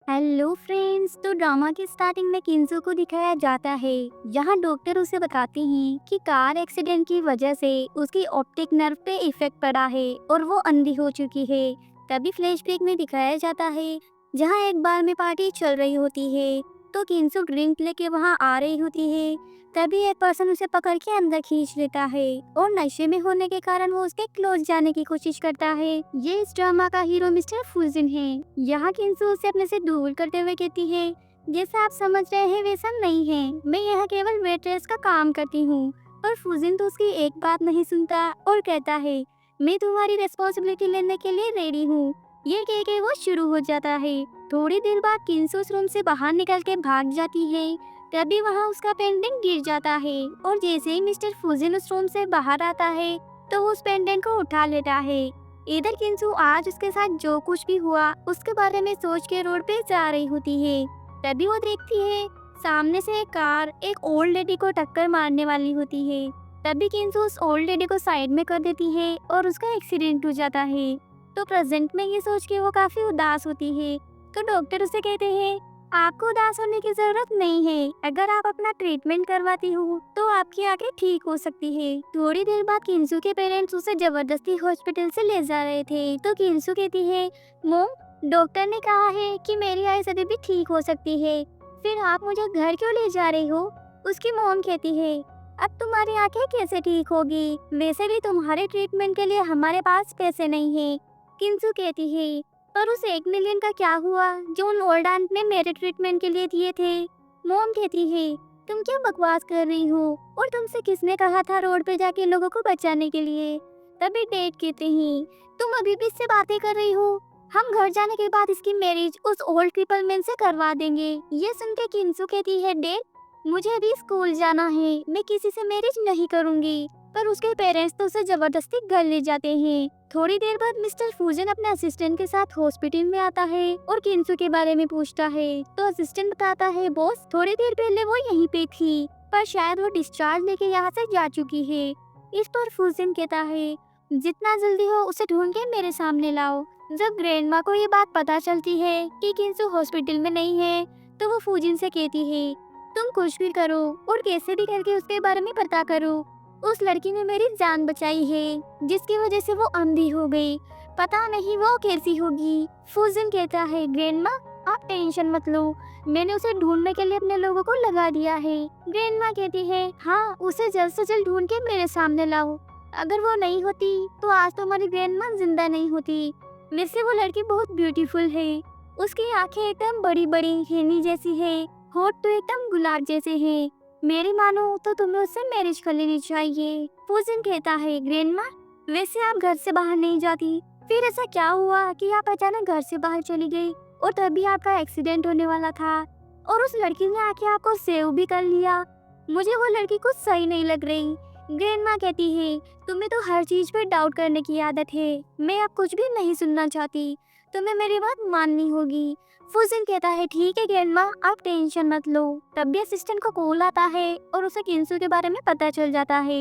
Hello friends. तो drama की starting में किंजो को दिखाया जाता है जहां डॉक्टर उसे बताते हैं कि कार एक्सीडेंट की वजह से उसकी ऑप्टिक नर्व पे इफेक्ट पड़ा है और वो अंधी हो चुकी है। तभी फ्लैशबैक में दिखाया जाता है जहां एक बार में पार्टी चल रही होती है। तो किंजो ड्रिंक लेके वहां आ रही होती है। तभी एक पर्सन उसे पकड़ के अंदर खींच लेता है और नशे में होने के कारण वो उसके क्लोज जाने की कोशिश करता है। ये इस ड्रामा का हीरो मिस्टर फुजिन है। यहाँ किंजो उसे अपने से दूर करते हुए कहती है, जैसा आप समझ रहे हैं वैसा नहीं है, मैं यहाँ केवल वेट्रेस का काम करती हूँ। पर फुजिन तो उसकी एक बात नहीं सुनता और कहता है, मैं तुम्हारी रिस्पॉन्सिबिलिटी लेने के लिए रेडी हूँ। ये कह के वो शुरू हो जाता है। थोड़ी देर बाद किंजो उस रूम से बाहर निकल के भाग जाती है। तभी वहाँ उसका पेंडेंट गिर जाता है और जैसे ही मिस्टर फुजिन उस रूम से बाहर आता है तो वो उस पेंडेंट को उठा लेता है। इधर किंजो आज उसके साथ जो कुछ भी हुआ उसके बारे में सोच के रोड पे जा रही होती है। तभी वो देखती है सामने से एक कार एक ओल्ड लेडी को टक्कर मारने वाली होती है। तभी किंजो उस ओल्ड लेडी को साइड में कर देती है और उसका एक्सीडेंट हो जाता है। तो प्रेजेंट में ये सोच के वो काफी उदास होती है। तो डॉक्टर उसे कहते हैं, आपको उदास होने की जरूरत नहीं है, अगर आप अपना ट्रीटमेंट करवाती हो तो आपकी आंखें ठीक हो सकती है। थोड़ी देर बाद किंजो के पेरेंट्स उसे जबरदस्ती हॉस्पिटल से ले जा रहे थे। तो किंजो कहती है, मॉम, डॉक्टर ने कहा है कि मेरी आइज़ अभी भी ठीक हो सकती है, फिर आप मुझे घर क्यों ले जा रही हो? उसकी मॉम कहती है, अब तुम्हारी आंखें कैसे ठीक होगी, वैसे भी तुम्हारे ट्रीटमेंट के लिए हमारे पास पैसे नहीं है। किंजो कहती है, पर उस 1 मिलियन का क्या हुआ जो उन ओल्ड आंट ने मेरे ट्रीटमेंट के लिए दिए थे? मॉम कहती है, तुम क्या बकवास कर रही हो, और तुमसे किसने कहा था रोड पे जाके लोगों को बचाने के लिए? तभी डैड कहते हैं, तुम अभी भी इससे बातें कर रही हो, हम घर जाने के बाद इसकी मैरिज उस ओल्ड क्रिपल मैन से करवा देंगे। ये सुन के किंजो कहती है, डैड, मुझे अभी स्कूल जाना है, मैं किसी से मैरिज नहीं करूंगी। पर उसके पेरेंट्स तो उसे जबरदस्ती घर ले जाते हैं। थोड़ी देर बाद मिस्टर फूजन अपने असिस्टेंट के साथ हॉस्पिटल में आता है और किंजो के बारे में पूछता है। तो असिस्टेंट बताता है, बॉस, थोड़ी देर पहले वो यहीं पे थी, पर शायद वो डिस्चार्ज लेके यहाँ से जा चुकी है। इस पर फूजन कहता है, जितना जल्दी हो उसे ढूंढ के मेरे सामने लाओ। जब ग्रैंडमा को ये बात पता चलती है कि किंजो हॉस्पिटल में नहीं है, तो वो फूजिन से कहती है, तुम कुछ भी करो और कैसे भी करके उसके बारे में पता करो। उस लड़की ने मेरी जान बचाई है जिसकी वजह से वो अंधी हो गई, पता नहीं वो कैसी होगी। फूजन कहता है, ग्रैंडमा, आप टेंशन मत लो, मैंने उसे ढूंढने के लिए अपने लोगों को लगा दिया है। ग्रैंडमा कहती है, हाँ, उसे जल्द से जल्द ढूंढ के मेरे सामने लाओ। अगर वो नहीं होती तो आज तो हमारी ग्रैंडमा जिंदा नहीं होती। वैसे वो लड़की बहुत ब्यूटीफुल है, उसकी आंखें एकदम बड़ी बड़ी हिरनी जैसी है, होठ तो एकदम गुलाब जैसे हैं। मेरी मानो तो तुम्हें उससे मैरिज कर लेनी चाहिए। फूजिन कहता है, ग्रैंडमा, वैसे आप घर से बाहर नहीं जाती, फिर ऐसा क्या हुआ कि आप अचानक घर से बाहर चली गई और तभी आपका एक्सीडेंट होने वाला था और उस लड़की ने आके आपको सेव भी कर लिया? मुझे वो लड़की कुछ सही नहीं लग रही। ग्रैंडमा कहती है, तुम्हें तो हर चीज पे डाउट करने की आदत है, मैं अब कुछ भी नहीं सुनना चाहती, तुम्हें मेरी बात माननी होगी। फुजिन कहता है, ठीक है ग्रैंडमा, आप टेंशन मत लो। तब भी असिस्टेंट को कॉल आता है और उसे किंजो के बारे में पता चल जाता है।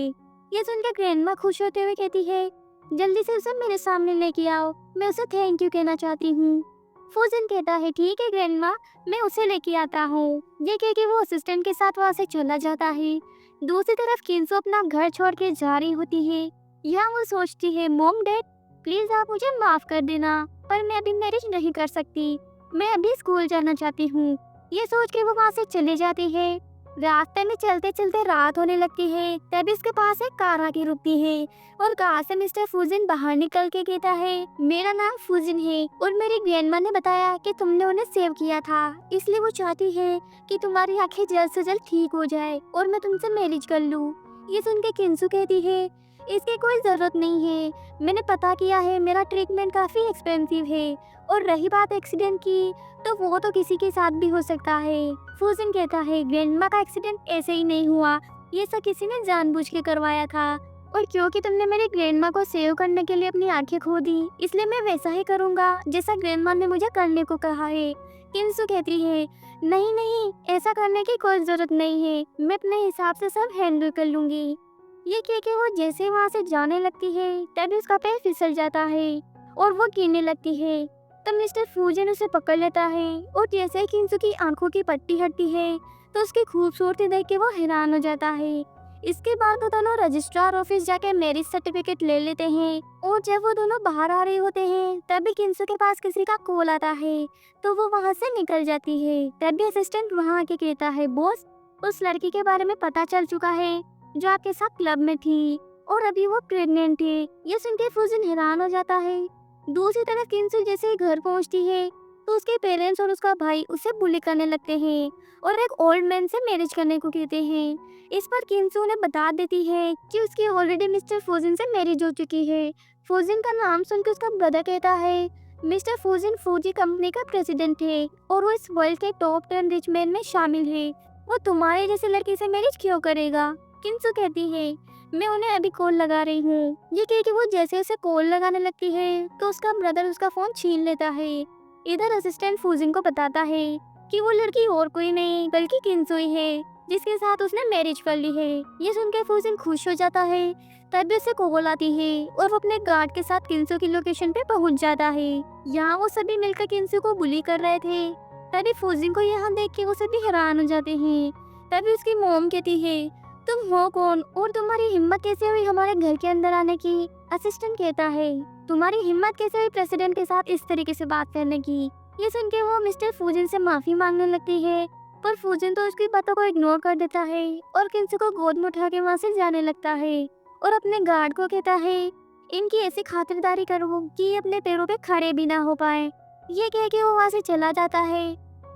ये सुनकर ग्रैंडमा खुश होते हुए कहती है, जल्दी से उसे मेरे सामने लेके आओ, मैं उसे थैंक यू कहना चाहती हूँ। फुजिन कहता है, ठीक है ग्रैंडमा, मैं उसे लेके आता हूँ। ये कह के वो असिस्टेंट के साथ वहाँ से चला जाता है। दूसरी तरफ किंजो अपना घर छोड़ के जा रही होती है। यहाँ वो सोचती है, मॉम, डैड, प्लीज आप मुझे माफ कर देना, पर मैं अभी मैरिज नहीं कर सकती, मैं अभी स्कूल जाना चाहती हूँ। ये सोच के वो वहाँ से चले जाती है। रास्ते में चलते चलते रात होने लगती है। तभी उसके पास एक कार आके रुकती है और कार से मिस्टर फुजिन बाहर निकल के कहता है, मेरा नाम फुजिन है और मेरी ग्रैंडमा ने बताया कि तुमने उन्हें सेव किया था, इसलिए वो चाहती है कि तुम्हारी आंखें जल्द से जल्द ठीक हो जाए और मैं तुमसे मैरिज कर लूँ। ये सुन के किंजो कहती है, इसकी कोई जरूरत नहीं है, मैंने पता किया है, मेरा ट्रीटमेंट काफी एक्सपेंसिव है, और रही बात एक्सीडेंट की, तो वो तो किसी के साथ भी हो सकता है। फुजिन कहता है, ग्रैंडमा का एक्सीडेंट ऐसे ही नहीं हुआ, ये सब किसी ने जानबूझ के करवाया था, और क्योंकि तुमने मेरे ग्रैंडमा को सेव करने के लिए अपनी आंखें खो दी, इसलिए मैं वैसा ही करूँगा जैसा ग्रैंडमा ने मुझे करने को कहा है। किंजो कहती है, नहीं नहीं, ऐसा करने की कोई जरूरत नहीं है, मैं अपने हिसाब से सब हैंडल कर लूंगी। ये कह के वो जैसे वहाँ से जाने लगती है तभी उसका पैर फिसल जाता है और वो गिरने लगती है। तब मिस्टर फूजन उसे पकड़ लेता है और जैसे ही किंजू की आंखों की पट्टी हटती है तो उसकी खूबसूरती देख के वो हैरान हो जाता है। इसके बाद वो दोनों रजिस्ट्रार ऑफिस जाके मैरिज सर्टिफिकेट ले लेते हैं और जब वो दोनों बाहर आ रहे होते हैं तभी किंजू के पास किसी का कॉल आता है तो वो वहाँ से निकल जाती है। तभी असिस्टेंट वहाँ आके कहता है, बॉस, उस लड़की के बारे में पता चल चुका है जो आपके साथ क्लब में थी और अभी वो प्रेग्नेंट है। ये सुन के फूजन हैरान हो जाता है। दूसरी तरफ किंजू जैसे ही घर पहुंचती है तो उसके पेरेंट्स और उसका भाई उसे बुली करने लगते हैं और एक ओल्ड मैन से मैरिज करने को कहते हैं। इस पर किंजू उन्हें बता देती है कि उसकी ऑलरेडी मिस्टर फूजन से मैरिज हो चुकी है। फूजन का नाम सुनकर उसका ब्रदर कहता है, मिस्टर फूजन फूजी कंपनी का प्रेसिडेंट है और वो इस वर्ल्ड के टॉप 10 रिच मैन में शामिल है। वो तुम्हारे जैसे लड़की से मैरिज क्यों करेगा? किंजू कहती है, मैं उन्हें अभी कॉल लगा रही हूँ। ये कह के वो जैसे उसे कॉल लगाने लगती है तो उसका ब्रदर उसका फोन छीन लेता है। इधर असिस्टेंट फूजन को बताता है कि वो लड़की और कोई नहीं बल्कि किंजू ही है जिसके साथ उसने मैरिज कर ली है। ये सुन के फूजन खुश हो जाता है। तभी उसे कॉल आती है और वो अपने गार्ड के साथ किंजू की लोकेशन पे पहुंच जाता है। यहाँ वो सभी मिलकर किंजू को बुली कर रहे थे। तभी फूजन को यहाँ देख के वो सभी हैरान हो जाते हैं। तभी उसकी मॉम कहती है, तुम हो कौन और तुम्हारी हिम्मत कैसे हुई हमारे घर के अंदर आने की? असिस्टेंट कहता है, तुम्हारी हिम्मत कैसे हुई प्रेसिडेंट के साथ इस तरीके से बात करने की? ये सुन के वो मिस्टर फूजन से माफी मांगने लगती है पर फूजन तो उसकी बातों को इग्नोर कर देता है और किंजू को गोद में उठा के वहाँ से जाने लगता है और अपने गार्ड को कहता है, इनकी ऐसी खातिरदारी करो कि ये अपने पैरों पे खड़े भी ना हो पाए। ये कह के वो वहाँ से चला जाता है।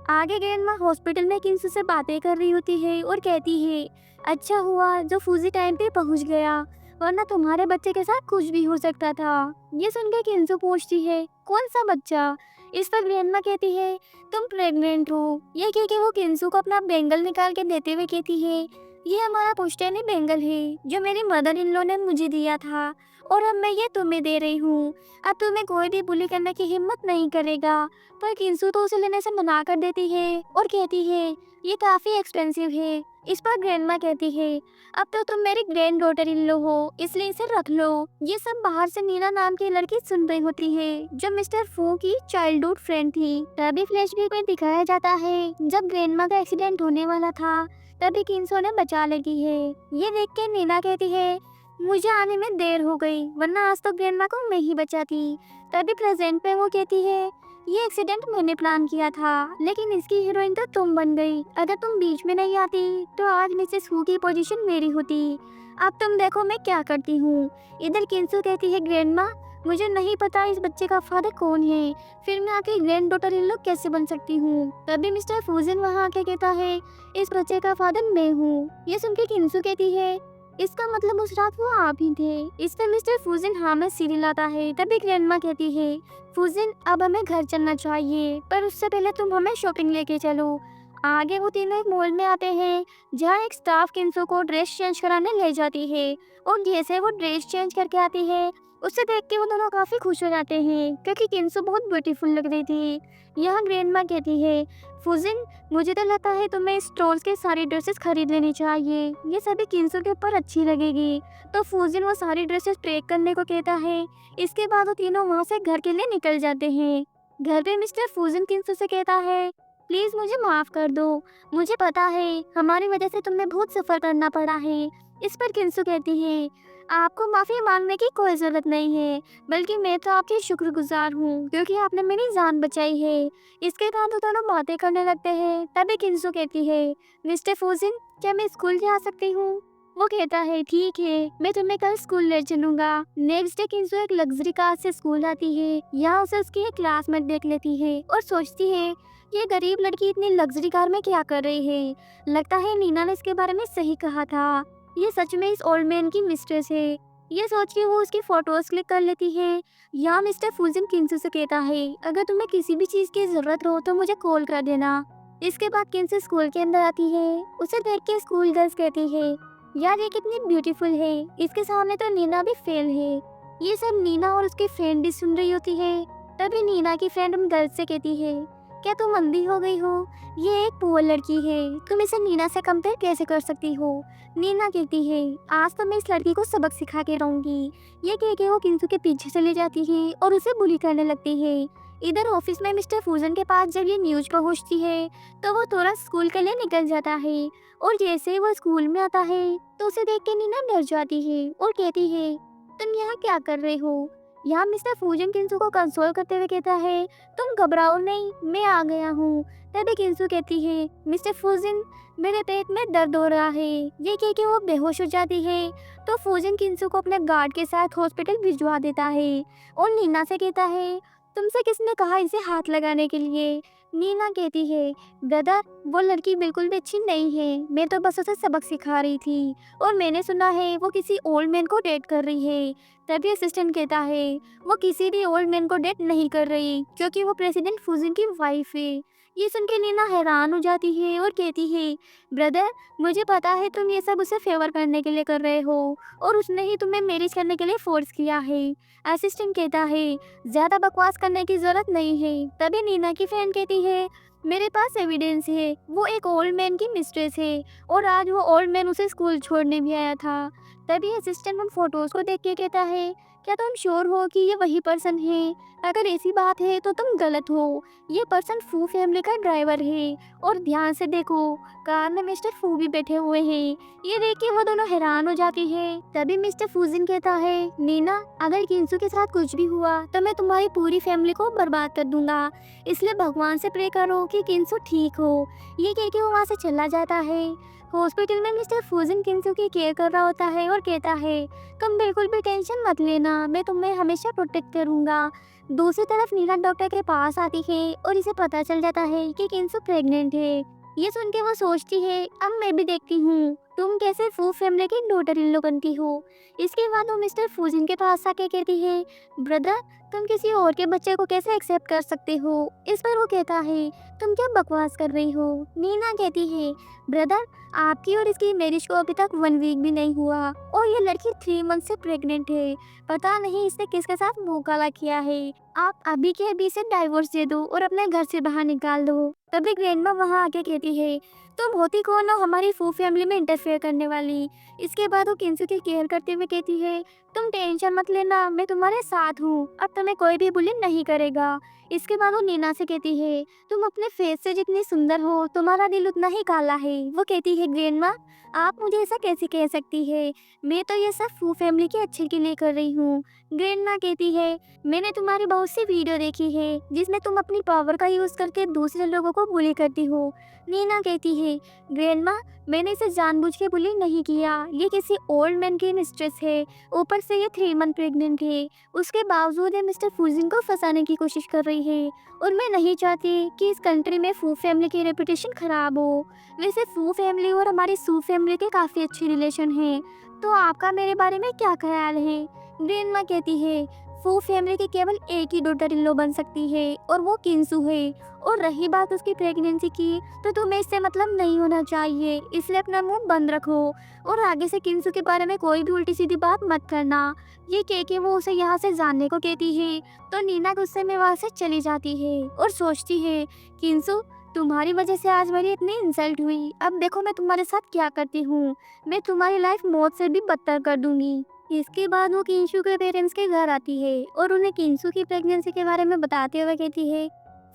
आगे ग्रैंडमा हॉस्पिटल में किंजू से बातें कर रही होती है और कहती है, अच्छा हुआ जो फूजी टाइम पे पहुंच गया, वरना तुम्हारे बच्चे के साथ कुछ भी हो सकता था। ये सुन के किंजू पूछती है, कौन सा बच्चा? इस पर ग्रैंडमा कहती है, तुम प्रेग्नेंट हो। ये कह के वो किंजू को अपना बेंगल निकाल के देते हुए कहती है, ये हमारा पुश्तैनी बेंगल है जो मेरी मदर इन लॉ ने मुझे दिया था और अब मैं ये तुम्हें दे रही हूँ। अब तुम्हें कोई भी बुली करने की हिम्मत नहीं करेगा। पर किंजू तो उसे लेने से मना कर देती है और कहती है, ये काफी एक्सपेंसिव है। इस पर ग्रैंडमा कहती है, अब तो तुम मेरी ग्रैंड डॉटर इन लो हो इसलिए इसे रख लो। ये सब बाहर से नीना नाम की लड़की सुन रही होती है जो मिस्टर फू की चाइल्डहुड फ्रेंड थी। तभी फ्लैशबैक में दिखाया जाता है जब ग्रैंडमा का एक्सीडेंट होने वाला था तभी किंजू ने बचा लगी है। ये देख के नीना कहती है, मुझे आने में देर हो गई वरना आज तो ग्रैंडमा को मैं ही बचाती। तभी प्रेजेंट पे वो कहती है, ये एक्सीडेंट मैंने प्लान किया था लेकिन इसकी हीरोइन तो तुम बन गई। अगर तुम बीच में नहीं आती तो आज मिसेस हू की पोजीशन मेरी होती। अब तुम देखो मैं क्या करती हूँ। इधर किंजू कहती है, ग्रैंडमा मुझे नहीं पता इस बच्चे का फादर कौन है, फिर मैं आके ग्रैंड डॉटर इन लोग कैसे बन सकती हूँ। तभी मिस्टर फूजन वहाँ आके कहता है, इस बच्चे का फादर मैं हूँ। ये सुन के किंजू कहती है, इसका मतलब उस रात वो आप ही थे। इस पर मिस्टर फूजन हाँ में सिर हिलाता है। तभी ग्रैंडमा कहती है, फूजन अब हमें घर चलना चाहिए पर उससे पहले तुम हमें शॉपिंग लेके चलो। आगे वो तीनों एक मॉल में आते हैं जहाँ एक स्टाफ किंजू को ड्रेस चेंज कराने ले जाती है और जैसे वो ड्रेस चेंज करके आती है उसे देख के वो दोनों काफी खुश हो जाते हैं क्योंकि किंजू बहुत ब्यूटीफुल लग रही थी। यहाँ ग्रैंडमा कहती है, फूजन मुझे तो लगता है तुम्हें स्टोर्स के सारी ड्रेसेस खरीद लेनी चाहिए, ये सभी किंजू के ऊपर अच्छी लगेगी। तो फूजन वो सारी ड्रेसेस पैक करने को कहता है। इसके बाद वो तीनों वहाँ से घर के लिए निकल जाते हैं। घर पे मिस्टर फूजन किंजू से कहता है, प्लीज मुझे माफ कर दो, मुझे पता है हमारी वजह से तुम्हें बहुत सफर करना पड़ा है। इस पर किंजू कहती है, आपको माफी मांगने की कोई जरूरत नहीं है बल्कि मैं तो आपकी शुक्रगुजार हूँ क्योंकि आपने मेरी जान बचाई है। इसके बाद वो दोनों बातें करने लगते हैं। तभी किंजू कहती है, मिस्टर फूजन क्या मैं स्कूल जा सकती हूँ? वो कहता है, ठीक है मैं तुम्हें कल स्कूल ले चलूंगा। नेक्स्ट डे किंजू एक लग्जरी कार से स्कूल आती है। यहाँ उसे उसकी एक क्लासमेट देख लेती है और सोचती है, ये गरीब लड़की इतनी लग्जरी कार में क्या कर रही है। लगता है नीना ने इसके बारे में सही कहा था, ये सच में इस ओल्ड मैन की मिस्ट्रेस है। ये सोच के वो उसकी फोटोज क्लिक कर लेती है। यहाँ मिस्टर फूजन किंजू से कहता है, अगर तुम्हें किसी भी चीज की जरूरत हो तो मुझे कॉल कर देना। इसके बाद किंजू स्कूल के अंदर आती है। उसे देख के स्कूल गर्ल्स कहती है, यार ये कितनी ब्यूटीफुल है, इसके सामने तो नीना भी फेल है। ये सब नीना और उसकी फ्रेंड भी सुन रही होती है। तभी नीना की फ्रेंड उन गर्ल्स से कहती है, क्या तुम अंधी हो गई हो? ये एक पुअर लड़की है, तुम इसे नीना से कंपेयर कैसे कर सकती हो? नीना कहती है, आज तो मैं इस लड़की को सबक सिखा के रहूंगी। ये कह के वो किंजू के पीछे चली जाती है और उसे बुली करने लगती है। इधर ऑफिस में मिस्टर फूजन के पास जब ये न्यूज पहुंचती है तो वो तुरंत स्कूल के लिए निकल जाता है। और जैसे ही वो स्कूल में आता है तो उसे देख के नीना डर जाती है और कहती है, तुम यहाँ क्या कर रहे हो? यहाँ मिस्टर फूजन किंसू को कंसोल करते हुए कहता है, तुम घबराओ नहीं, मैं आ गया हूँ। तभी किंसू कहती है, मिस्टर फूजन मेरे पेट में दर्द हो रहा है। ये कह के वो बेहोश हो जाती है। तो फूजन किंसू को अपने गार्ड के साथ हॉस्पिटल भिजवा देता है और नीना से कहता है, तुमसे किसने कहा इसे हाथ लगाने के लिए? नीना कहती है, ब्रदर वो लड़की बिल्कुल भी अच्छी नहीं है, मैं तो बस उसे सबक सिखा रही थी और मैंने सुना है वो किसी ओल्ड मैन को डेट कर रही है। तभी असिस्टेंट कहता है, वो किसी भी ओल्ड मैन को डेट नहीं कर रही क्योंकि वो प्रेसिडेंट फूजन की वाइफ है। ये सुन के नीना हैरान हो जाती है और कहती है, ब्रदर मुझे पता है तुम ये सब उसे फेवर करने के लिए कर रहे हो और उसने ही तुम्हें मैरिज करने के लिए फोर्स किया है। असिस्टेंट कहता है, ज़्यादा बकवास करने की ज़रूरत नहीं है। तभी नीना की फ्रेंड कहती है, मेरे पास एविडेंस है, वो एक ओल्ड मैन की मिस्ट्रेस है और आज वो ओल्ड मैन उसे स्कूल छोड़ने भी आया था। तभी असिस्टेंट उन फोटोज़ को देख के कहता है, क्या तुम श्योर हो कि ये वही पर्सन है? अगर ऐसी बात है तो तुम गलत हो, ये पर्सन फू फैमिली का ड्राइवर है। और ध्यान से देखो, कार में मिस्टर फू भी बैठे हुए हैं। ये देख के वो दोनों हैरान हो जाती है। तभी मिस्टर फूजिन कहता है, नीना अगर किंसू के साथ कुछ भी हुआ तो मैं तुम्हारी पूरी फैमिली को बर्बाद कर दूंगा, इसलिए भगवान से प्रे करो कि किंसू ठीक हो। ये कह के वो वहाँ से चला जाता है। हॉस्पिटल में मिस्टर फूजिन किंसू की केयर कर रहा होता है और कहता है, तुम बिल्कुल भी टेंशन मत लेना, मैं तुम्हें हमेशा प्रोटेक्ट करूंगा। दूसरी तरफ नीना डॉक्टर के पास आती है और इसे पता चल जाता है कि किंसू प्रेग्नेंट है। ये सुन के वो सोचती है, अब मैं भी देखती हूँ तुम कैसे फू फैमिली की डॉटर इन लो बनती हो। इसके बाद वो मिस्टर फूजिन के पास आके कहती है, ब्रदर तुम किसी और के बच्चे को कैसे एक्सेप्ट कर सकते हो? इस पर वो कहता है, तुम क्या बकवास कर रही हो? नीना कहती है, ब्रदर आपकी और इसकी मैरिज को अभी तक 1 वीक भी नहीं हुआ और ये लड़की 3 मंथ से प्रेग्नेंट है। पता नहीं इसने किसके साथ मुंह काला किया है। आप अभी के अभी से डाइवोर्स दे दो और अपने घर से बाहर निकाल दो। तभी ग्रैंडमा वहाँ आके कहती है, तुम होती कौन हो हमारी फू फैमिली में इंटरफेयर करने वाली? इसके बाद वो किंसू की केयर करते हुए कहती है, तुम टेंशन मत लेना, मैं तुम्हारे साथ हूँ, अब तुम्हें कोई भी बुली नहीं करेगा। इसके बाद वो नीना से कहती है, तुम अपने फेस से जितनी सुंदर हो तुम्हारा दिल उतना ही काला है। वो कहती है, ग्रैंडमा आप मुझे ऐसा कैसे कह सकती है? मैं तो ये सब फू फैमिली के अच्छे के लिए कर रही हूँ। ग्रैंडमा कहती है, मैंने तुम्हारी बहुत सी वीडियो देखी है जिसमें तुम अपनी पावर का यूज करके दूसरे लोगों को बुली करती हो। नीना कहती है, ग्रैंडमा मैंने इसे जानबूझ के बुली नहीं किया, ये किसी ओल्ड मैन की मिस्ट्रेस है, ऊपर से ये 3 मंथ प्रेग्नेंट है। उसके बावजूद ये मिस्टर फूजिन को फंसाने की कोशिश कर रही है और मैं नहीं चाहती कि इस कंट्री में फू फैमिली की रेपुटेशन खराब हो। वैसे फू फैमिली और हमारी सू फैमिली के काफ़ी अच्छे रिलेशन हैं, तो आपका मेरे बारे में क्या ख्याल है? ग्रैंडमा कहती है, फू फैमिली की केवल एक ही डॉटर इन लॉ बन सकती है और वो किंसू है। और रही बात उसकी प्रेगनेंसी की, तो तुम्हें इससे मतलब नहीं होना चाहिए, इसलिए अपना मुंह बंद रखो और आगे से किंसू के बारे में कोई भी उल्टी सीधी बात मत करना। ये कह के वो उसे यहाँ से जानने को कहती है। तो नीना गुस्से में वहाँ से चली जाती है और सोचती है, किंसू तुम्हारी वजह से आज मेरी इतनी इंसल्ट हुई, अब देखो मैं तुम्हारे साथ क्या करती हूँ, मैं तुम्हारी लाइफ मौत से भी बदतर कर दूंगी। इसके बाद वो किंसू के पेरेंट्स के घर आती है और उन्हें किंसू की प्रेगनेंसी के बारे में बताते हुए कहती है,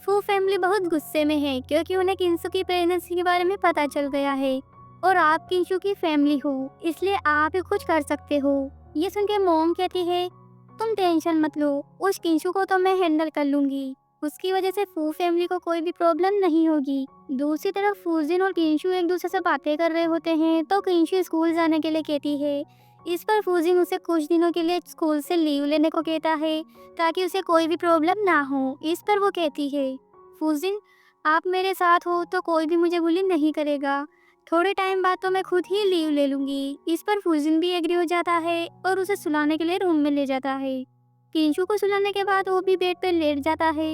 फू फैमिली बहुत गुस्से में है क्योंकि उन्हें किंसू की प्रेगनेंसी के बारे में पता चल गया है और आप किंसू की फैमिली हो, इसलिए आप ही कुछ कर सकते हो। ये सुन के मॉम कहती है, तुम टेंशन मत लो, उस किंसू को तो मैं हैंडल कर लूंगी, उसकी वजह से फू फैमिली को कोई भी प्रॉब्लम नहीं होगी। दूसरी तरफ फूजिन और किंसू एक दूसरे से बातें कर रहे होते हैं तो किंसू स्कूल जाने के लिए कहती है। इस पर फूजिन उसे कुछ दिनों के लिए स्कूल से लीव लेने को कहता है ताकि उसे कोई भी प्रॉब्लम ना हो। इस पर वो कहती है, फूजिन आप मेरे साथ हो तो कोई भी मुझे बुली नहीं करेगा, थोड़े टाइम बाद तो मैं खुद ही लीव ले लूंगी। इस पर फूजिन भी एग्री हो जाता है और उसे सुलाने के लिए रूम में ले जाता है। किंसू को सुलाने के बाद वो भी बेड पर लेट जाता है।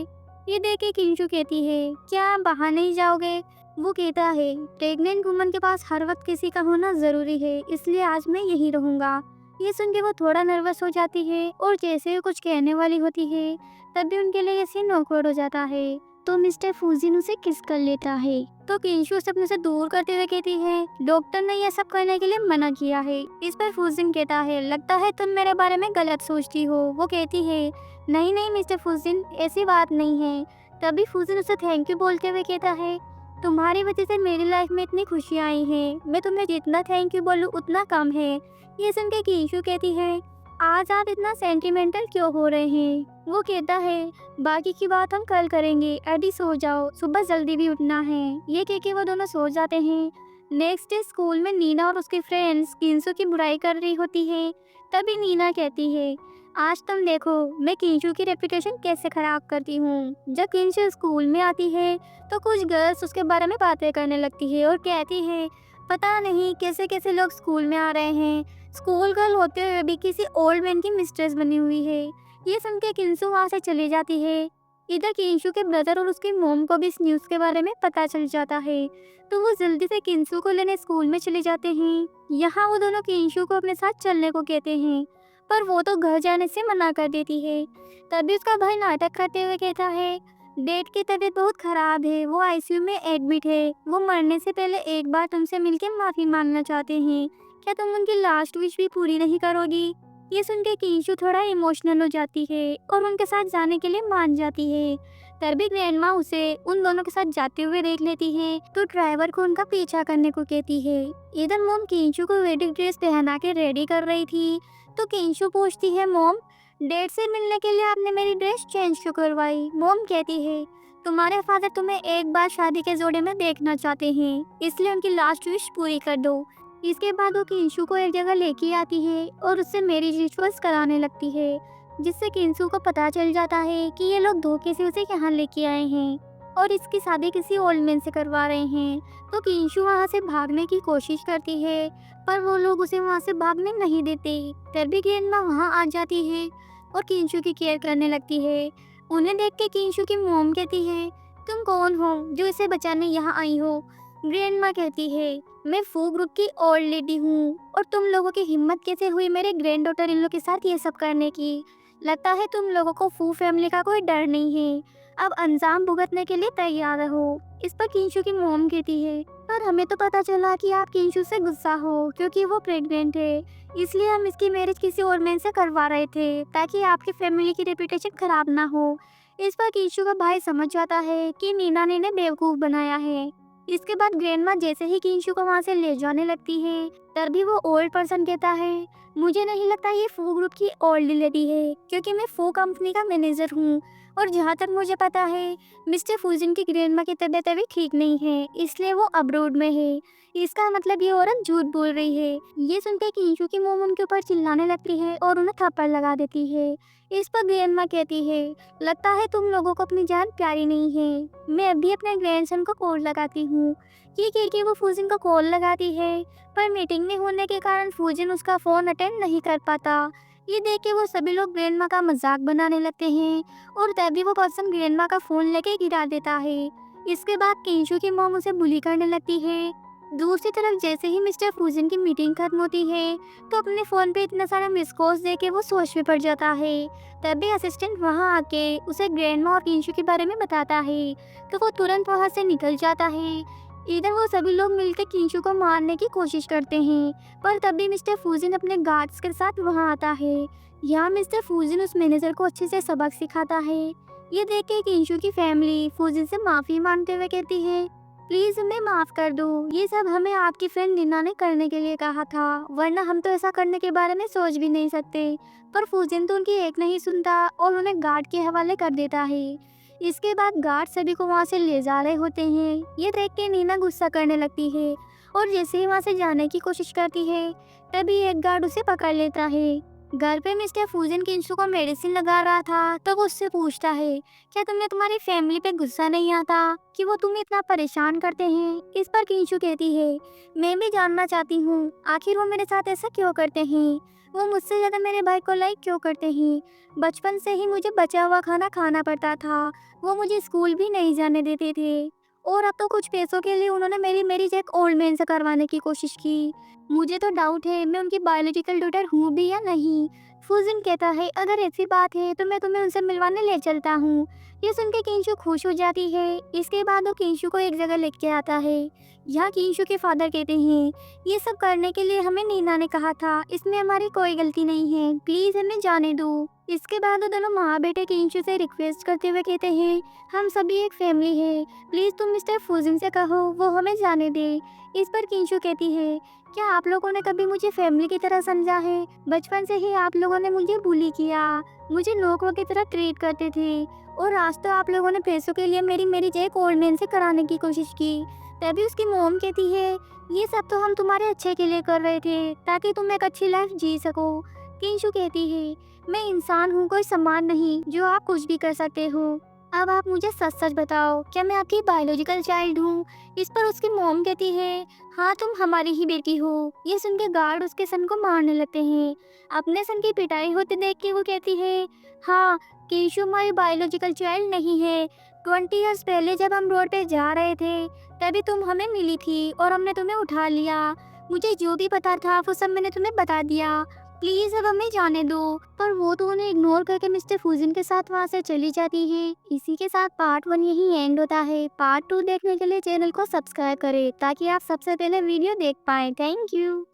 ये देख के किंसू कहती है, क्या आप बाहर नहीं जाओगे? वो कहता है, प्रेग्नेंट वुमन के पास हर वक्त किसी का होना जरूरी है, इसलिए आज मैं यहीं रहूंगा। ये सुन के वो थोड़ा नर्वस हो जाती है और जैसे ही कुछ कहने वाली होती है तभी उनके लिए ये सीन ऑकवर्ड हो जाता है। तो मिस्टर फूजिन उसे किस कर लेता है। तो किंशु उसे अपने से दूर करते हुए कहती है, डॉक्टर ने यह सब करने के लिए मना किया है। इस पर फूजिन कहता है, लगता है तुम मेरे बारे में गलत सोचती हो। वो कहती है, नहीं नहीं मिस्टर फूजिन, ऐसी बात नहीं है। तभी फूजिन उसे थैंक यू बोलते हुए कहता है, तुम्हारी वजह से मेरी लाइफ में इतनी खुशियाँ आई हैं। मैं तुम्हें जितना थैंक यू बोलूँ उतना कम है। ये सुन के किंशु कहती है, आज आप इतना सेंटिमेंटल क्यों हो रहे हैं। वो कहता है, बाकी की बात हम कल करेंगे, अभी सो जाओ, सुबह जल्दी भी उठना है। ये कह के वो दोनों सो जाते हैं। नेक्स्ट डे स्कूल में नीना और उसकी फ्रेंड्स किंशु की बुराई कर रही होती है। तभी नीना कहती है, आज तुम देखो मैं किंशु की रेपुटेशन कैसे खराब करती हूँ। जब किंशु स्कूल में आती है तो कुछ गर्ल्स उसके बारे में बातें करने लगती है और कहती है, पता नहीं कैसे कैसे लोग स्कूल में आ रहे हैं। स्कूल गर्ल होते हुए भी किसी ओल्ड मैन की मिस्ट्रेस बनी हुई है। ये सुन के किंशु वहाँ से चली जाती है। इधर किंशु के ब्रदर और उसकी मॉम को भी इस न्यूज़ के बारे में पता चल जाता है, तो वो जल्दी से किंशु को लेने स्कूल में चले जाते हैं। यहाँ वो दोनों किंशु को अपने साथ चलने को कहते हैं, पर वो तो घर जाने से मना कर देती है। तभी उसका भाई नाटक करते हुए कहता है, डैड की तबीयत बहुत खराब है, वो आईसीयू में एडमिट है। वो मरने से पहले एक बार तुमसे मिलकर माफी मांगना चाहते हैं। क्या तुम उनकी लास्ट विश भी पूरी नहीं करोगी। ये सुन के किंशु थोड़ा इमोशनल हो जाती है और उनके साथ जाने के लिए मान जाती है। तभी ग्रैंडमा उसे उन दोनों के साथ जाते हुए देख लेती है, तो ड्राइवर को उनका पीछा करने को कहती है। इधर मॉम किंशु को वेडिंग ड्रेस पहना के रेडी कर रही थी, तो किंशु पूछती है, मॉम डैड से मिलने के लिए आपने मेरी ड्रेस चेंज क्यों करवाई। मॉम कहती है, तुम्हारे फादर तुम्हें एक बार शादी के जोड़े में देखना चाहते हैं, इसलिए उनकी लास्ट विश पूरी कर दो। इसके बाद वो किंशु को एक जगह लेके आती है और उससे मैरिज रिचुअल्स कराने लगती है, जिससे किंशु को पता चल जाता है कि ये लोग धोखे से उसे यहाँ लेके आए हैं और इसकी शादी किसी ओल्ड मैन से करवा रहे हैं। तो किंशु वहाँ से भागने की कोशिश करती है, पर वो लोग उसे वहाँ से भागने नहीं देते। तभी ग्रैंडमा वहाँ आ जाती है और किंशु की केयर करने लगती है। उन्हें देख के किंशु की मॉम कहती है, तुम कौन हो जो इसे बचाने यहाँ आई हो। ग्रैंडमा कहती है, मैं फू ग्रुप की ओल्ड लेडी हूँ और तुम लोगों की हिम्मत कैसे हुई मेरे ग्रैंड डॉटर इन लोग के साथ ये सब करने की। लगता है तुम लोगों को फू फैमिली का कोई डर नहीं है, अब अंजाम भुगतने के लिए तैयार रहो। इस पर किंशु की मॉम कहती है, पर हमें तो पता चला कि आप किंशु से गुस्सा हो क्योंकि वो प्रेग्नेंट है, इसलिए हम इसकी मैरिज किसी और मैन से करवा रहे थे ताकि आपकी फैमिली की रेपुटेशन खराब ना हो। इस पर किंशु का भाई समझ जाता है कि नीना ने इन्हें बेवकूफ़ बनाया है। इसके बाद ग्रैंडमा जैसे ही किंशु को वहाँ से ले जाने लगती है, तभी वो ओल्ड पर्सन कहता है, मुझे नहीं लगता ये फू ग्रुप की ओल्ड लेडी है, क्योंकि मैं फू कंपनी का मैनेजर हूँ और जहाँ तक मुझे पता है मिस्टर फूजिन की ग्रैंडमा की तबीयत अभी ठीक नहीं है, इसलिए वो अब्रोड में है। इसका मतलब ये औरत झूठ बोल रही है। ये सुनकर किंशु की मॉम उनके ऊपर चिल्लाने लगती है और उन्हें थप्पड़ लगा देती है। इस पर ग्रैंडमा कहती है, लगता है तुम लोगों को अपनी जान प्यारी नहीं है। मैं अभी अपने ग्रैंडसन को कॉल लगाती हूँ। ये कह के वो फूजिन को कॉल लगाती है, पर मीटिंग में होने के कारण फूजिन उसका फ़ोन अटेंड नहीं कर पाता। ये देख के वो सभी लोग ग्रैंडमा का मजाक बनाने लगते हैं और तभी वो पर्सन ग्रैंडमा का फ़ोन लेके गिरा देता है। इसके बाद किंशु की मॉम उसे बुली करने लगती है। दूसरी तरफ जैसे ही मिस्टर फूजिन की मीटिंग खत्म होती है, तो अपने फ़ोन पे इतना सारा मिस कॉल्स दे के वो सोच में पड़ जाता है। तभी असिस्टेंट वहाँ आके उसे ग्रैंडमा और किंशु के बारे में बताता है, तो वो तुरंत वहाँ से निकल जाता है। इधर वो सभी लोग मिलकर किंशु को मारने की कोशिश करते हैं, पर तभी मिस्टर फूजिन अपने गार्ड्स के साथ वहाँ आता है। यहाँ मिस्टर फूजिन उस मैनेजर को अच्छे से सबक सिखाता है। ये देख के किंशु की फैमिली फूजिन से माफ़ी मांगते हुए कहती है, प्लीज़ हमें माफ़ कर दो, ये सब हमें आपकी फ्रेंड नीना ने करने के लिए कहा था, वरना हम तो ऐसा करने के बारे में सोच भी नहीं सकते। पर फूजिन तो उनकी एक नहीं सुनता और उन्हें गार्ड के हवाले कर देता है। इसके बाद गार्ड सभी को वहाँ से ले जा रहे होते हैं। ये देख के नीना गुस्सा करने लगती है और जैसे ही वहाँ से जाने की कोशिश करती है, तभी एक गार्ड उसे पकड़ लेता है। घर पे मिस्टर फूजिन किंशु को मेडिसिन लगा रहा था, तो वो उससे पूछता है, क्या तुम्हें तुम्हारी फैमिली पे गुस्सा नहीं आता कि वो तुम्हें इतना परेशान करते हैं। इस पर किंशु कहती है, मैं भी जानना चाहती हूँ आखिर वो मेरे साथ ऐसा क्यों करते हैं। वो मुझसे ज़्यादा मेरे भाई को लाइक क्यों करते हैं। बचपन से ही मुझे बचा हुआ खाना खाना पड़ता था, वो मुझे स्कूल भी नहीं जाने देते थे और अब तो कुछ पैसों के लिए उन्होंने मेरी मैरिज एक ओल्ड मैन से करवाने की कोशिश की। मुझे तो डाउट है मैं उनकी बायोलॉजिकल डॉटर हूँ भी या नहीं। फूजिन कहता है अगर ऐसी बात है तो मैं तुम्हें उनसे मिलवाने ले चलता हूँ। ये सुन के किंशु खुश हो जाती है। इसके बाद वो किंशु को एक जगह लेके आता है। यहाँ किंशु के फादर कहते हैं ये सब करने के लिए हमें नीना ने कहा था, इसमें हमारी कोई गलती नहीं है, प्लीज हमें जाने दो। इसके बाद वो दोनों माँ बेटे किंशु से रिक्वेस्ट करते हुए कहते हैं हम सभी एक फैमिली है, प्लीज तुम मिस्टर फूजिन से कहो वो हमें जाने दे। इस पर किंशु कहती है क्या आप लोगों ने कभी मुझे फैमिली की तरह समझा है? बचपन से ही आप लोगों ने मुझे बुली किया, मुझे नौकरों की तरह ट्रीट करते थे और आज तो आप लोगों ने पैसों के लिए मेरी मेरी जय कोल्डमैन से कराने की कोशिश की। तभी उसकी मोम कहती है ये सब तो हम तुम्हारे अच्छे के लिए कर रहे थे ताकि तुम एक अच्छी लाइफ जी सको। किंशु कहती है मैं इंसान हूँ, कोई सम्मान नहीं जो आप कुछ भी कर सकते हो। अब आप मुझे सच सच बताओ क्या मैं आपकी बायोलॉजिकल चाइल्ड हूँ? इस पर उसकी मोम कहती है हाँ तुम हमारी ही बेटी हो। ये सुन के गार्ड उसके सन को मारने लगते हैं। अपने सन की पिटाई होते देख के वो कहती है हाँ केशु हमारी बायोलॉजिकल चाइल्ड नहीं है। 20 ईयर्स पहले जब हम रोड पे जा रहे थे तभी तुम हमें मिली थी और हमने तुम्हें उठा लिया। मुझे जो भी पता था वो सब मैंने तुम्हें बता दिया, प्लीज अब हमें जाने दो। पर वो तो उन्हें इग्नोर करके मिस्टर फूजिन के साथ वहाँ से चली जाती है। इसी के साथ पार्ट 1 यही एंड होता है। पार्ट 2 देखने के लिए चैनल को सब्सक्राइब करें ताकि आप सबसे पहले वीडियो देख पाएं। Thank you.